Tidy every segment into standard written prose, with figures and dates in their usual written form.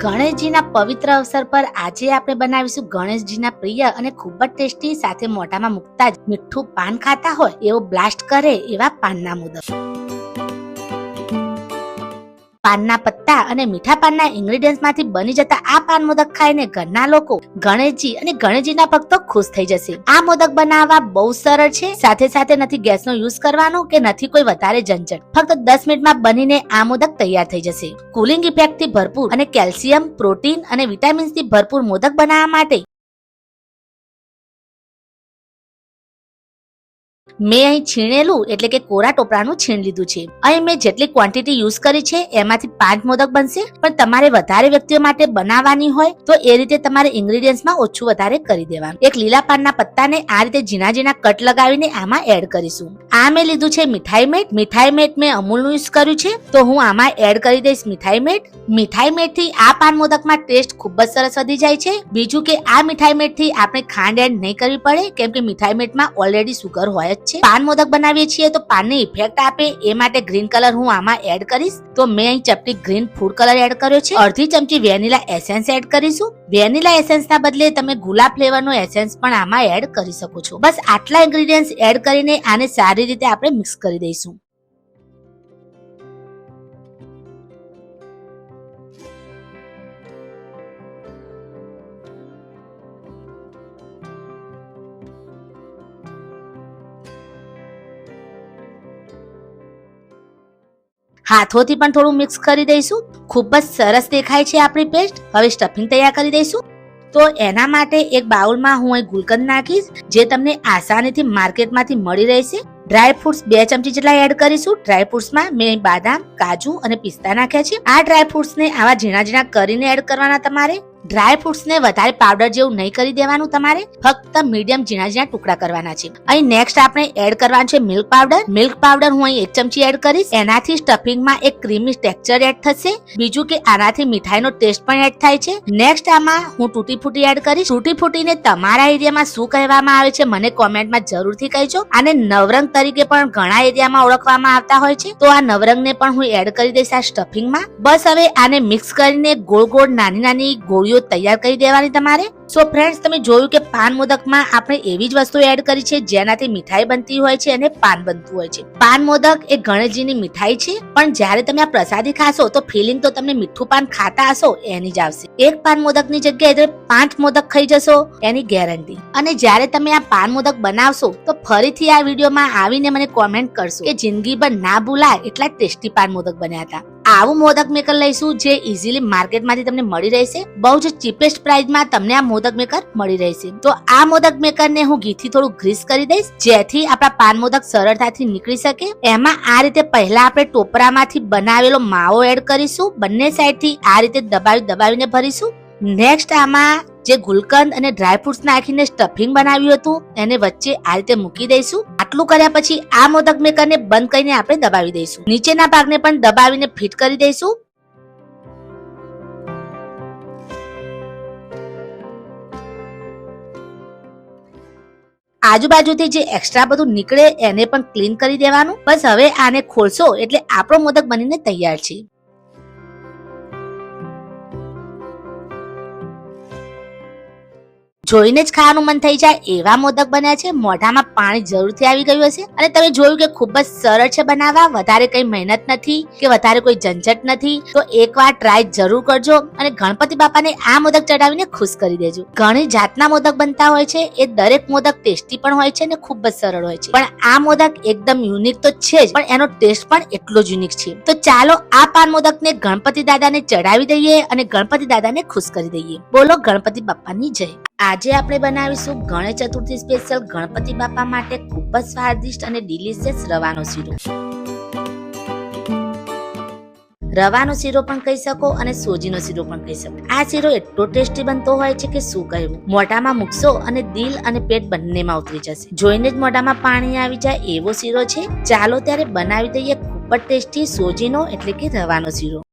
ગણેશજીના પવિત્ર અવસર પર આજે આપણે બનાવીશું ગણેશજીના પ્રિય અને ખૂબ જ ટેસ્ટી સાથે મોઢામાં મૂકતા જ મીઠું પાન ખાતા હોય એવો બ્લાસ્ટ કરે એવા પાનના મોદક. પાનના પત્તા અને મીઠા પાનના ઇન્ગ્રેડિયન્ટ્સ માંથી બની જતા આ પાન મોદક ખાઈને ઘરના લોકો ગણેશજી અને ગણેશજીના ભક્તો ખુશ થઈ જશે. આ મોદક બનાવવા બહુ સરળ છે. સાથે સાથે નથી ગેસનો યુઝ કરવાનો કે નથી કોઈ વધારે ઝંઝટ. ફક્ત 10 મિનિટમાં બનીને આ મોદક તૈયાર થઈ જશે. કુલિંગ ઇફેક્ટ થી ભરપૂર અને કેલ્શિયમ, પ્રોટીન અને વિટામિન્સ થી ભરપૂર મોદક બનાવવા માટે મેં અહીં છીણેલું એટલે કે કોરા ટોપરાનું છીણ લીધું છે. અહીં મેં જેટલી ક્વોન્ટિટી યુઝ કરી છે એમાંથી 5 મોદક બનશે. પણ તમારે વધારે વ્યક્તિઓ માટે બનાવવાની હોય તો એ રીતે તમારે ઇન્ગ્રેડિયન્ટ્સમાં ઓછું વધારે કરી દેવાનું. એક લીલા પાનના પત્તાને આ રીતે ઝીણા ઝીણા કટ લગાવીને આમાં એડ કરીશું. આ મેં લીધું છે મીઠાઈ મેટ. મીઠાઈ મેટ મેં અમૂલનું યુઝ કર્યું છે તો હું આમાં એડ કરી દઈશ મીઠાઈ મેટ. મીઠાઈ મેટ થી આ પાન મોદકમાં ટેસ્ટ ખૂબ જ સરસ વધી જાય છે. બીજું કે આ મીઠાઈ મેટ થી આપણે ખાંડ એડ નહીં કરવી પડે કેમ કે મીઠાઈ મેટમાં ઓલરેડી સુગર હોય જ. પાન મોદક બનાવીએ છીએ તો પાનની ઇફેક્ટ આપે એ માટે ગ્રીન કલર હું આમાં એડ કરીશ. તો મેં અહીં ચપટી ગ્રીન ફૂડ કલર એડ કર્યો છે. અડધી ચમચી વેનીલા એસેન્સ એડ કરીશું. વેનીલા એસેન્સ ના બદલે તમે ગુલાબ ફ્લેવર નો એસેન્સ પણ આમાં એડ કરી શકો છો. બસ આટલા ઇન્ગ્રેડિયન્ટ્સ એડ કરીને આને સારી રીતે આપણે મિક્સ કરી દઈશું. હાથોથી પણ થોડું મિક્સ કરી દઈશું. ખૂબ જ સરસ દેખાય છે આપણી પેસ્ટ. હવે સ્ટફિંગ તૈયાર કરી દઈશું. તો એના માટે એક બાઉલમાં હું અહીં ગુલકંદ નાખીશ જે તમને આસાનીથી માર્કેટમાંથી મળી રહેશે. ડ્રાય ફ્રૂટ્સ 2 ચમચી જેટલા એડ કરીશું. ડ્રાય ફ્રૂટ્સમાં મેં બાદામ, કાજુ અને પિસ્તા નાખ્યા છે. આ ડ્રાય ફ્રૂટ્સને આવા ઝીણા ઝીણા કરીને એડ કરવાના. તમારે ડ્રાય ફ્રૂટ્સ ને વધારે પાવડર જેવું નહીં કરી દેવાનું. તમારે ફક્ત મીડિયમ ઝીણા ઝીણા ટુકડા કરવાના છે. અહીં નેક્સ્ટ આપણે એડ કરવાનું છે મિલ્ક પાવડર. મિલ્ક પાવડર હું અહીં 1 ચમચી એડ કરીશ. એનાથી સ્ટફિંગમાં એક ક્રીમી ટેક્સચર એડ થશે. બીજું કે આનાથી મીઠાઈનો ટેસ્ટ પણ એડ થાય છે. નેક્સ્ટ આમાં હું તૂટી ફૂટી એડ કરીશ. તૂટી ફૂટીને તમારા એરિયામાં શું કહેવામાં આવે છે મને કોમેન્ટમાં જરૂરથી કહેજો. આને નવરંગ તરીકે પણ ઘણા એરિયામાં ઓળખવામાં આવતા હોય છે. તો આ નવરંગને પણ હું એડ કરી દઈશ આ સ્ટફિંગમાં. બસ હવે આને મિક્સ કરીને ગોળ ગોળ નાની નાની ગોળીઓ તૈયાર કરી દેવાની તમારે. સો ફ્રેન્ડ્સ, તમે જોયું કે પાન મોદકમાં આપણે એવી જ વસ્તુ એડ કરી છે જેનાથી મીઠાઈ બનતી હોય છે અને પાન બનતું હોય છે. પાન મોદક એ ગણેશજીની મીઠાઈ છે પણ જ્યારે તમે આ પ્રસાદી ખાશો તો ફિલિંગ તો તમને મીઠું પાન ખાતા હશો એની જ આવશે. એક પાન મોદકની જગ્યાએ તમે 5 મોદક ખાઈ જશો એની ગેરંટી. અને જ્યારે તમે આ પાન મોદક બનાવશો તો ફરીથી આ વિડીયોમાં આવીને મને કોમેન્ટ કરશો કે જિંદગીભર ના ભૂલાય એટલા ટેસ્ટી પાન મોદક બન્યા હતા. આવું મોદક મેકર લઈશું જે ઇઝીલી માર્કેટમાંથી તમને મળી રહેશે. બહુ જ ચીપેસ્ટ પ્રાઇસમાં તમને આ મોદક મેકર મળી રહેશે. તો આ મોદક મેકરને હું ઘીથી થોડું ગ્રીસ કરી દઈશ જેથી આપણા પાન મોદક સરળતાથી નીકળી શકે. એમાં આ રીતે પહેલા આપણે ટોપરામાંથી બનાવેલો માવો એડ કરીશું. બંને સાઈડથી આ રીતે દબાવીને ભરીશું. નેક્સ્ટ આમાં જે ગુલકંદ અને ડ્રાય ફ્રૂટ્સ નાખીને સ્ટફિંગ બનાવ્યું હતું એને વચ્ચે આ રીતે મૂકી દઈશું. આટલું કર્યા પછી આ મોદક મેકરને બંધ કરીને આપણે દબાવી દઈશું. નીચેના ભાગને પણ દબાવીને ફિટ કરી દઈશું. આજુબાજુથી જે એક્સ્ટ્રા બધું નીકળે એને પણ ક્લીન કરી દેવાનું. બસ હવે આને ખોલશો એટલે આપણો મોદક બનીને તૈયાર છે. જોઈને જ ખાવાનું મન થઈ જાય એવા મોદક બન્યા છે. મોઢામાં પાણી જરૂરથી આવી ગયું હશે. અને તમે જોયું કે ખૂબ જ સરળ છે બનાવવા. વધારે કઈ મહેનત નથી કે વધારે કોઈ ઝંઝટ નથી. તો એકવાર ટ્રાય જરૂર કરજો અને ગણપતિ બાપાને આ મોદક ચડાવીને ખુશ કરી દેજો. ઘણી જાતના મોદક બનતા હોય છે. એ દરેક મોદક ટેસ્ટી પણ હોય છે અને ખૂબ જ સરળ હોય છે. પણ આ મોદક એકદમ યુનિક તો છે જ પણ એનો ટેસ્ટ પણ એટલો જ યુનિક છે. તો ચાલો આ પાન મોદકને ગણપતિ દાદાને ચડાવી દઈએ અને ગણપતિ દાદાને ખુશ કરી દઈએ. બોલો ગણપતિ બાપાની જય. આજે આપણે બનાવીશું ગણેશ ચતુર્થી સ્પેશિયલ ગણપતિ બાપા માટે ખૂબ જ સ્વાદિષ્ટ અને ડિલિશિયસ રવાનો શીરો. રવાનો શીરો પણ કહી શકો અને સોજીનો શીરો પણ કહી શકો. આ શીરો એટલો ટેસ્ટી બનતો હોય છે કે શું કહેવું. મોઢામાં મૂકશો અને દિલ અને પેટ બંનેમાં ઉતરી જશે. જોઈને જ મોઢામાં પાણી આવી જાય એવો શીરો છે. ચાલો ત્યારે બનાવી દઈએ ખૂબ જ ટેસ્ટી સોજીનો એટલે કે રવાનો શીરો.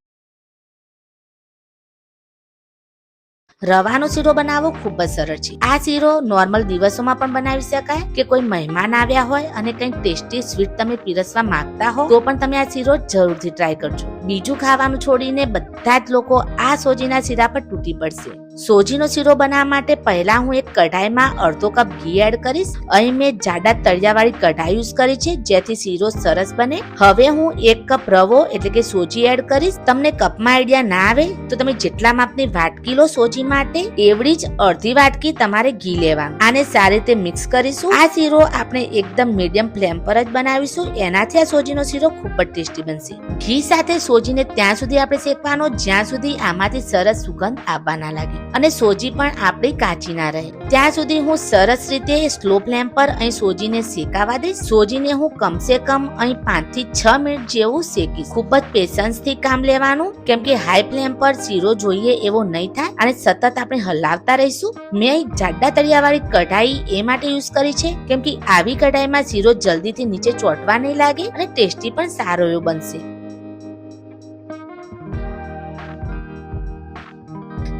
રવાનો શીરો બનાવવો ખૂબ જ સરળ છે. આ શીરો નોર્મલ દિવસોમાં પણ બનાવી શકાય કે કોઈ મહેમાન આવ્યા હોય અને કંઈક ટેસ્ટી સ્વીટ તમે પીરસવા માંગતા હો તો પણ તમે આ શીરો જરૂરથી ટ્રાય કરજો. બીજું ખાવાનું છોડીને બધા જ લોકો આ સોજીના શીરા પર તૂટી પડશે. સોજીનો શીરો બનાવવા માટે પહેલા હું એક કઢાઈમાં અડધો કપ ઘી એડ કરીશ. અહીં મેં જાડા તળિયાવાળી કઢાઈ યુઝ કરી છે જેથી શીરો સરસ બને. હવે હું 1 કપ રવો એટલે કે સોજી એડ કરીશ. તમને કપમાં આઈડિયા ના આવે તો તમે જેટલા માપની વાટકી લો સોજી માટે એવડી જ અડધી વાટકી તમારે ઘી લેવાનું. આને સારી રીતે મિક્સ કરીશું. આ શીરો આપણે એકદમ મીડિયમ ફ્લેમ પર જ બનાવીશું, એનાથી આ સોજીનો શીરો ખૂબ જ ટેસ્ટી બનશે. ઘી સાથે સોજીને ત્યાં સુધી આપણે શેકવાનો જ્યાં સુધી આમાંથી સરસ સુગંધ આવવા ના લાગે અને સોજી પણ આપણી કાચી ના રહે. ત્યાં સુધી હું સરસ રીતે સ્લો ફ્લેમ પર અહીં સોજીને શેકાવા દઈશ. સોજીને હું કમસે કમ અહીં 5 થી 6 મિનિટ જેવું શેકીશ. ખૂબ જ પેશન્સ થી કામ લેવાનું કેમ કે હાઈ ફ્લેમ પર શીરો જોઈએ એવો નહીં થાય અને સતત આપણે હલાવતા રહીશું. મેં અહીં જાડા તળિયાવાળી કઢાઈ એ માટે યુઝ કરી છે કેમ કે આવી કઢાઈમાં શીરો જલ્દીથી નીચે ચોંટવા નહીં લાગે અને ટેસ્ટી પણ સારો એવો બનશે.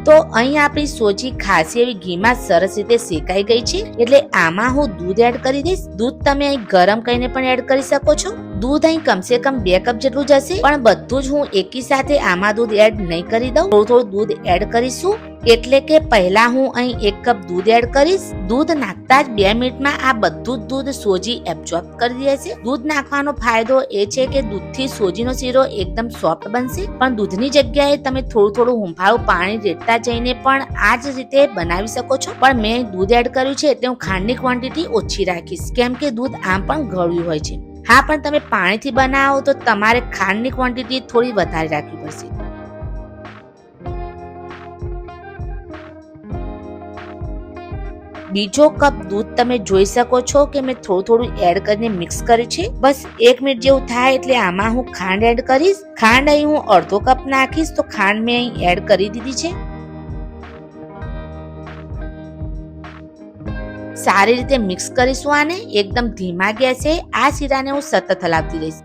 તો અહીં આપણી સોજી ખાસી એવી ઘીમાં સરસ રીતે શેકાઈ ગઈ છે એટલે આમાં હું દૂધ એડ કરી દઈશ. દૂધ તમે અહીં ગરમ કરીને પણ એડ કરી શકો છો. દૂધ અહીં કમસે કમ 2 કપ જેટલું જશે પણ બધું જ હું એકી સાથે આમાં દૂધ એડ નહીં કરી દઉં. થોડું દૂધ એડ કરીશું એટલે કે પહેલા હું અહીં 1 કપ દૂધ એડ કરીશ. દૂધ નાખતા જ 2 મિનિટમાં આ બધું જ દૂધ સોજી એબ્ઝોર્બ કરી દેશે. દૂધ નાખવાનો ફાયદો એ છે કે દૂધથી સોજીનો શીરો એકદમ સોફ્ટ બનશે. પણ દૂધની જગ્યાએ તમે થોડું હુંફાળું પાણી રેડતા જઈને પણ આ જ રીતે બનાવી શકો છો. પણ મેં દૂધ એડ કર્યું છે એટલે હું ખાંડની ક્વોન્ટિટી ઓછી રાખીશ કેમ કે દૂધ આમ પણ ગળ્યું હોય છે. હા, પણ તમે પાણીથી બનાવો તો તમારે ખાંડની ક્વોન્ટિટી થોડી વધારે રાખવી પડશે. બીજો કપ દૂધ તમે જોઈ શકો છો કે મેં થોડું એડ કરીને મિક્સ કર્યું છે. બસ 1 મિનિટ જેવું થાય એટલે આમાં હું ખાંડ એડ કરીશ. ખાંડ અહીં હું અડધો કપ નાખીશ તો ખાંડ મેં અહીં એડ કરી દીધી છે. સારી રીતે મિક્સ કરીશું આને એકદમ ધીમા ગેસે. આ શીરાને હું સતત હલાવતી રહીશ.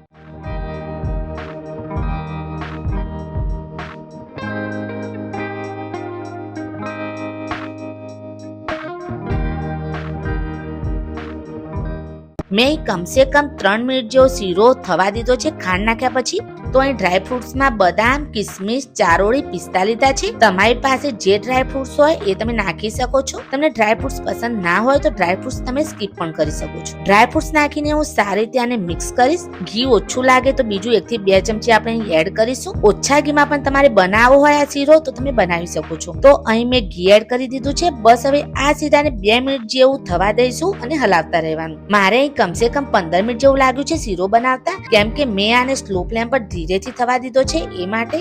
મેં કમસે કમ 3 મિનિટ જેવો શીરો થવા દીધો છે ખાંડ નાખ્યા પછી. તો અહીં ડ્રાયફ્રૂટ્સમાં બદામ, કિસમિસ, ચારોળી, પિસ્તા લીધા છે. તમારી પાસે જે ડ્રાયફ્રૂટ્સ હોય એ તમે નાખી શકો છો. તમને ડ્રાયફ્રૂટ્સ પસંદ ના હોય તો ડ્રાયફ્રૂટ્સ તમે સ્કીપ પણ કરી શકો છો. ડ્રાયફ્રૂટ્સ નાખીને હું સારી રીતે આને મિક્સ કરીશ. ઘી ઓછું લાગે તો બીજું 1 થી 2 ચમચી આપણે અહીં એડ કરીશું. ઓછા ઘીમાં પણ તમારે બનાવવો હોય આ શીરો તો તમે બનાવી શકો છો. તો અહીં મેં ઘી એડ કરી દીધું છે. બસ હવે આ શીરાને 2 મિનિટ જેવું થવા દઈશું અને હલાવતા રહેવાનું. મારે અહીં કમસે કમ 15 મિનિટ જેવું લાગ્યું છે શીરો બનાવતા કેમ કે મેં આને સ્લો ફ્લેમ પર ધીરેથી થવા દીધો છે એ માટે.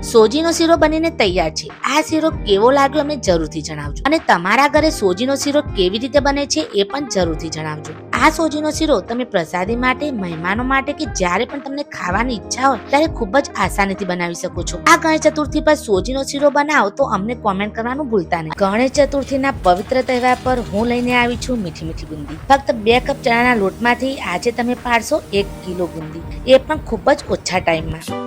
સોજીનો શીરો બનીને તૈયાર છે. આ શીરો કેવો લાગ્યો અમને જરૂરથી જણાવજો અને તમારા ઘરે સોજીનો શીરો કેવી રીતે બને છે એ પણ જરૂરથી જણાવજો. આ સોજીનો શીરો તમે પ્રસાદી માટે, મહેમાનો માટે કે જ્યારે પણ તમને ખાવાની ઈચ્છા હોય ત્યારે ખૂબ જ આસાનીથી બનાવી શકો છો. આ ગણેશ ચતુર્થી પર સોજીનો શીરો બનાવો તો અમને કોમેન્ટ કરવાનું ભૂલતા નહીં. ગણેશ ચતુર્થીના પવિત્ર તહેવાર પર હું લઈને આવી છું મીઠી બુંદી. ફક્ત 2 કપ ચણાના લોટમાંથી આજે તમે પાડશો 1 કિલો બુંદી, એ પણ ખૂબ જ ઓછા ટાઈમમાં.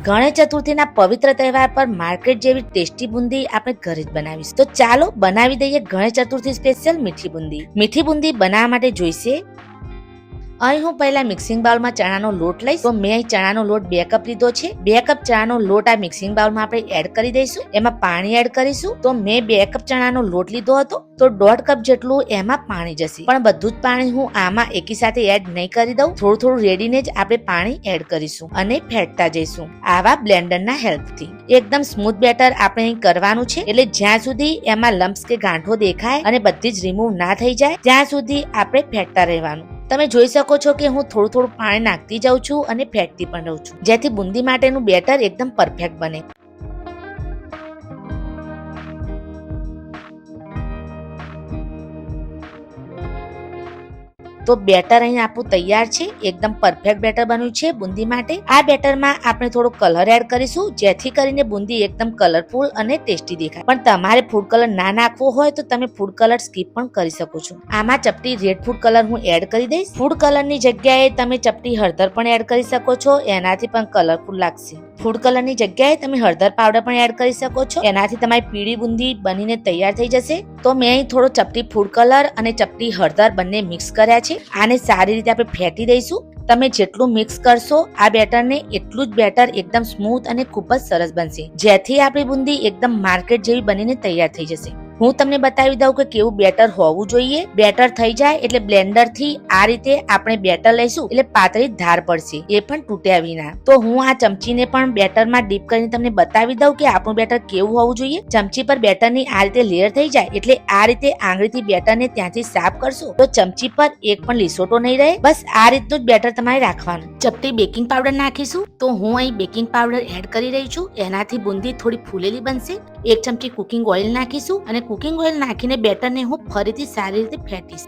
ગણેશ ચતુર્થીના પવિત્ર તહેવાર પર માર્કેટ જેવી ટેસ્ટી બુંદી આપણે ઘરે જ બનાવીશું. તો ચાલો બનાવી દઈએ ગણેશ ચતુર્થી સ્પેશિયલ મીઠી બુંદી. મીઠી બુંદી બનાવવા માટે જોઈશે અહીં હું પહેલા મિક્સિંગ બાઉલમાં ચણાનો લોટ લઈશ. તો મેં અહીં ચણાનો લોટ 2 કપ લીધો છે. 2 કપ ચણાનો લોટ આ મિક્સિંગ બાઉલમાં આપણે એડ કરી દઈશું. એમાં પાણી એડ કરીશું. તો મેં 2 કપ ચણાનો લોટ લીધો હતો તો 1.5 કપ જેટલું એમાં પાણી જશે. પણ બધું જ પાણી હું આમાં એકી સાથે એડ નહીં કરી દઉં. થોડું રેડીને જ આપણે પાણી એડ કરીશું અને ફેટતા જઈશું આવા બ્લેન્ડરના હેલ્પથી. એકદમ સ્મૂથ બેટર આપણે અહીં કરવાનું છે એટલે જ્યાં સુધી એમાં લમ્પ્સ કે ગાંઠો દેખાય અને બધી જ રિમૂવ ના થઈ જાય ત્યાં સુધી આપણે ફેટતા રહેવાનું. તમે જોઈ શકો છો કે હું થોડું પાણી નાખતી જાઉં છું અને ફેટતી પણ રહું છું જેથી બુંદી માટેનું બેટર એકદમ પરફેક્ટ બને. તો બેટર અહીં આપણું તૈયાર છે, એકદમ પરફેક્ટ બેટર બન્યું છે બુંદી માટે. આ બેટરમાં આપણે થોડો કલર એડ કરીશું જેથી કરીને બુંદી એકદમ કલરફુલ અને ટેસ્ટી દેખાય. પણ તમારે ફૂડ કલર ના નાખવો હોય તો તમે ફૂડ કલર સ્કીપ પણ કરી શકો છો. આમાં ચપટી રેડ ફૂડ કલર હું એડ કરી દઈશ. ફૂડ કલરની જગ્યાએ તમે ચપટી હળદર પણ એડ કરી શકો છો, એનાથી પણ કલરફુલ લાગશે. ફૂડ કલરની જગ્યાએ તમે હળદર પાવડર પણ એડ કરી શકો છો, એનાથી તમારી પીળી બુંદી બનીને તૈયાર થઈ જશે. તો મેં અહીં થોડો ચપટી ફૂડ કલર અને ચપટી હળદર બંને મિક્સ કર્યા છે. આને સારી રીતે આપણે ફેટી દઈશું. તમે જેટલું મિક્સ કરશો આ બેટરને એટલું જ બેટર એકદમ સ્મૂથ અને ખૂબ જ સરસ બનશે, જેથી આપણી બુંદી એકદમ માર્કેટ જેવી બનીને તૈયાર થઈ જશે. હું તમને બતાવી દઉં કે કેવું બેટર હોવું જોઈએ. બેટર થઈ જાય એટલે બ્લેન્ડર થી આ રીતે આપણે બેટર લઈશું એટલે પાતળી ધાર પડશે, એ પણ તૂટ્યા વિના. તો હું આ ચમચીને પણ બેટરમાં ડીપ કરીને તમને બતાવી દઉં કે આપણું બેટર કેવું હોવું જોઈએ. ચમચી પર બેટરની આ રીતે લેયર થઈ જાય એટલે આ રીતે આંગળીથી બેટરને ત્યાંથી સાફ કરશો તો ચમચી પર એક પણ લીસોટો નહીં રહે. બસ આ રીતનું જ બેટર તમારે રાખવાનું. ચપટી બેકિંગ પાવડર નાખીશું. તો હું અહીં બેકિંગ પાવડર એડ કરી રહી છું, એનાથી બુંદી થોડી ફૂલેલી બનશે. એક ચમચી કુકિંગ ઓઇલ નાખીશું અને કુકિંગ ઓઇલ નાખીને બેટરને હું ફરીથી સારી રીતે ફેટીશ.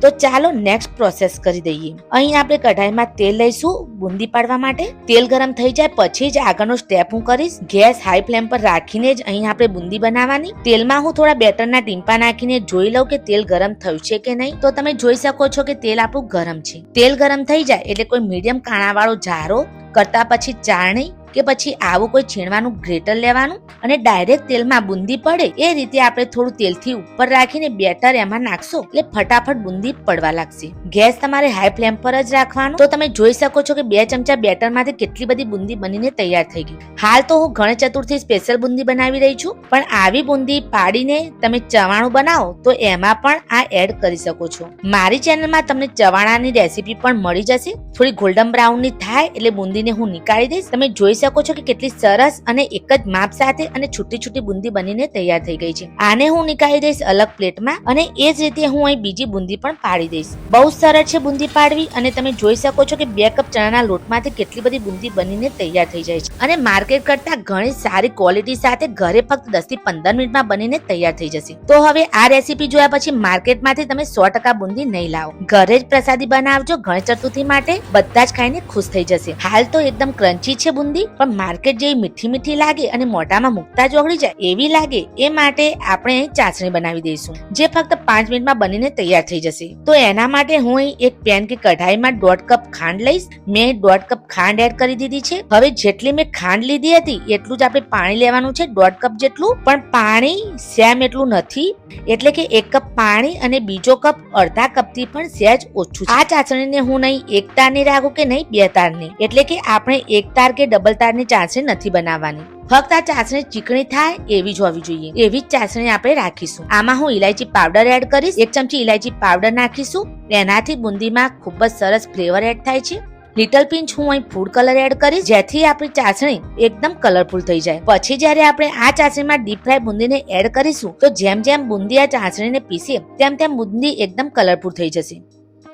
તો ચાલો નેક્સ્ટ પ્રોસેસ કરી દઈએ. અહીં આપણે કઢાઈમાં તેલ લઈશું બુંદી પાડવા માટે. તેલ ગરમ થઈ જાય પછી જ આગળનો સ્ટેપ હું કરીશ. ગેસ હાઈ ફ્લેમ પર રાખીને જ અહીં આપણે બુંદી બનાવવાની. તેલમાં હું થોડા બેટરના ટીમ્પા નાખીને જોઈ લઉં કે તેલ ગરમ થયું છે કે નહીં. તો તમે જોઈ શકો છો કે તેલ આપણું ગરમ છે. તેલ ગરમ થઈ જાય એટલે કોઈ મીડિયમ કાણાવાળો જારો કરતા પછી ચારણી કે પછી આવું કોઈ છીણવાનું ગ્રેટર લેવાનું અને ડાયરેક્ટ તેલમાં બુંદી પડે એ રીતે આપણે થોડું તેલથી ઉપર રાખીને બેટર એમાં નાખશો એટલે ફટાફટ બુંદી પડવા લાગશે. ગેસ તમારે હાઈ ફ્લેમ પર જ રાખવાનો. તો તમે જોઈ શકો છો કે 2 ચમચા બેટરમાંથી કેટલી બધી બુંદી બનીને તૈયાર થઈ ગઈ. હાલ તો હું ગણેશ ચતુર્થી સ્પેશિયલ બુંદી બનાવી રહી છું, પણ આવી બુંદી પાડીને તમે ચવાણું બનાવો તો એમાં પણ આ એડ કરી શકો છો. મારી ચેનલમાં તમને ચવાણાની રેસીપી પણ મળી જશે. થોડી ગોલ્ડન બ્રાઉનની થાય એટલે બુંદીને હું નીકાળી દઈશ. તમે જોઈ શકો છો કે કેટલી સરસ અને એક જ માપ સાથે અને છૂટી છૂટી બુંદી બનીને તૈયાર થઈ ગઈ છે. આને હું નીકાળી દઈશ અલગ પ્લેટમાં અને એ જ રીતે હું અહીં બીજી બુંદી પણ પાડી દઈશ. બહુ સરળ છે બુંદી પાડવી અને તમે જોઈ શકો છો કે 2 કપ ચણાના લોટમાંથી કેટલી બધી બુંદી બનીને તૈયાર થઈ જાય છે અને માર્કેટ કરતા ઘણી સારી ક્વોલિટી સાથે ઘરે ફક્ત 10 થી 15 મિનિટમાં બનીને તૈયાર થઈ જશે. તો હવે આ રેસીપી જોયા પછી માર્કેટમાંથી તમે 100% બુંદી નહીં લાવો, ઘરે જ પ્રસાદી બનાવજો. ગણેશ ચતુર્થી માટે બધા જ ખાઈને ખુશ થઈ જશે. હાલ તો એકદમ ક્રન્ચી છે બુંદી, પણ માર્કેટ જેવી મીઠી મીઠી લાગે અને મોઢામાં મુકતા જ ઓગળી જાય એવી લાગે. એ માટે આપણે અહીં ચાસણી બનાવી દઈશું જે ફક્ત 5 મિનિટમાં બનીને તૈયાર થઈ જશે. તો એના માટે હું અહીં એક પેન કે કઢાઈમાં 1.5 કપ ખાંડ લઈશ. મેં 1.5 કપ ખાંડ એડ કરી દીધી છે. હવે જેટલી મેં ખાંડ લીધી હતી એટલું જ આપણે પાણી લેવાનું છે, 1.5 કપ જેટલું. પણ પાણી સેમ એટલું નથી, એટલે કે 1 કપ પાણી અને બીજો કપ અડધા કપ થી પણ સહેજ ઓછું. આ ચાસણીને હું નહીં એક તારની રાખું કે નહીં 2 તારની, એટલે કે આપણે એક તાર કે ડબલ તારની ચાસણી નથી બનાવવાની. ફક્ત આ ચાસણી ચીકણી થાય એવી જ હોવી જોઈએ, એવી જ ચાસણી આપણે રાખીશું. આમાં હું ઇલાયચી પાવડર એડ કરીશ. 1 ચમચી ઇલાયચી પાવડર નાખીશું. એનાથી બુંદીમાં ખૂબ જ સરસ ફ્લેવર એડ થાય છે. લિટલ પિંચ હું અહીં ફૂડ કલર એડ કરીશ જેથી આપણી ચાસણી એકદમ કલરફુલ થઈ જાય. પછી જ્યારે આપણે આ ચાસણીમાં ડીપ ફ્રાય બુંદીને એડ કરીશું તો જેમ જેમ બુંદી આ ચાસણીને પીસે તેમ તેમ બુંદી એકદમ કલરફુલ થઈ જશે.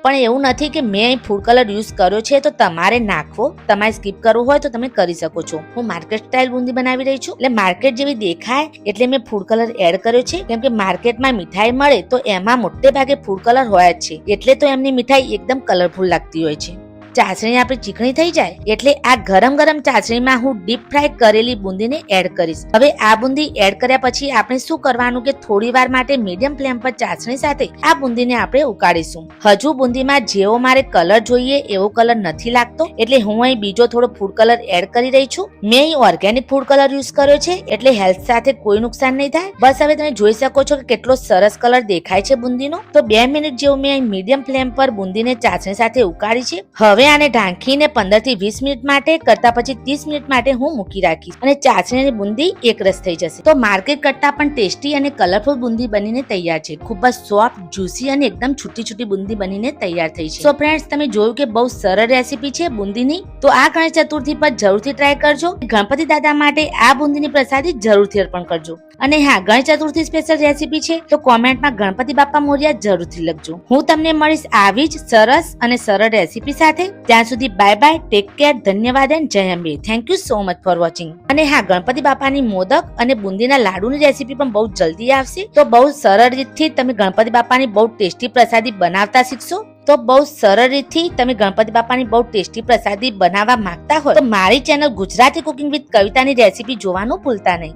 પણ એવું નથી કે મેં અહીં ફૂડ કલર યુઝ કર્યો છે તો તમારે નાખવો, તમારે સ્કીપ કરવું હોય તો તમે કરી શકો છો. હું માર્કેટ સ્ટાઇલ બુંદી બનાવી રહી છું એટલે માર્કેટ જેવી દેખાય એટલે મેં ફૂડ કલર એડ કર્યો છે. કેમ કે માર્કેટમાં મીઠાઈ મળે તો એમાં મોટે ભાગે ફૂડ કલર હોય જ છે, એટલે તો એમની મીઠાઈ એકદમ કલરફુલ લાગતી હોય છે. ચાસણી આપણી ચીકણી થઈ જાય એટલે આ ગરમ ગરમ ચાસણીમાં હું ડીપ ફ્રાય કરેલી બુંદીને એડ કરીશ. હવે આ બુંદી એડ કર્યા પછી આપણે શું કરવાનું કે થોડી વાર માટે મીડિયમ ફ્લેમ પર ચાસણી સાથે આ બુંદીને આપણે ઉકાળીશું. હજુ બુંદીમાં જેવો મારે કલર જોઈએ એવો કલર નથી લાગતો એટલે હું અહીં બીજો થોડો ફૂડ કલર એડ કરી રહી છું. મેં અહીં ઓર્ગેનિક ફૂડ કલર યુઝ કર્યો છે એટલે હેલ્થ સાથે કોઈ નુકસાન નહીં થાય. બસ હવે તમે જોઈ શકો છો કે કેટલો સરસ કલર દેખાય છે બુંદીનો. તો 2 મિનિટ જેવું મેં અહીં મીડિયમ ફ્લેમ પર બુંદીને ચાસણી સાથે ઉકાળી છે. હવે આને ઢાંકીને 15 થી 20 મિનિટ માટે કરતા પછી 30 મિનિટ માટે હું મૂકી રાખીશ અને ચાસણીની બુંદી એકરસ થઈ જશે. તો માર્કેટ કરતા પણ ટેસ્ટી અને કલરફુલ બુંદી બનીને તૈયાર છે. ખૂબ જ સોફ્ટ, જ્યુસી અને એકદમ છૂટી છૂટી બુંદી બનીને તૈયાર થઈ છે. સો ફ્રેન્ડ્સ, તમે જોયું કે બહુ સરળ રેસીપી છે બુંદીની. તો આ ગણેશ ચતુર્થી પર જરૂરથી ટ્રાય કરજો. ગણપતિ દાદા માટે આ બુંદીની પ્રસાદી જરૂરથી અર્પણ કરજો. અને હા, ગણેશ ચતુર્થી સ્પેશિયલ રેસીપી છે તો કોમેન્ટમાં ગણપતિ બાપ્પા મોર્યા જરૂરથી લખજો. હું તમને મળીશ આવી જ સરસ અને સરળ રેસીપી સાથે. ત્યાં સુધી બાય બાય, ટેક કેર, ધન્યવાદ એન્ડ જય Ambe. Thank you so much for watching. અને હા, ગણપતિ બાપાની મોદક અને બુંદીના લાડુની રેસીપી પણ બહુ જલ્દી આવશે. તો બહુ સરળ રીતથી તમે ગણપતિ બાપાની બહુ ટેસ્ટી પ્રસાદી બનાવતા શીખશો. તો બહુ સરળ રીતથી તમે ગણપતિ બાપાની બહુ ટેસ્ટી પ્રસાદી બનાવવા માંગતા હોય તો મારી ચેનલ ગુજરાતી કુકિંગ વિથ કવિતાની રેસીપી જોવાનું ભૂલતા નહીં.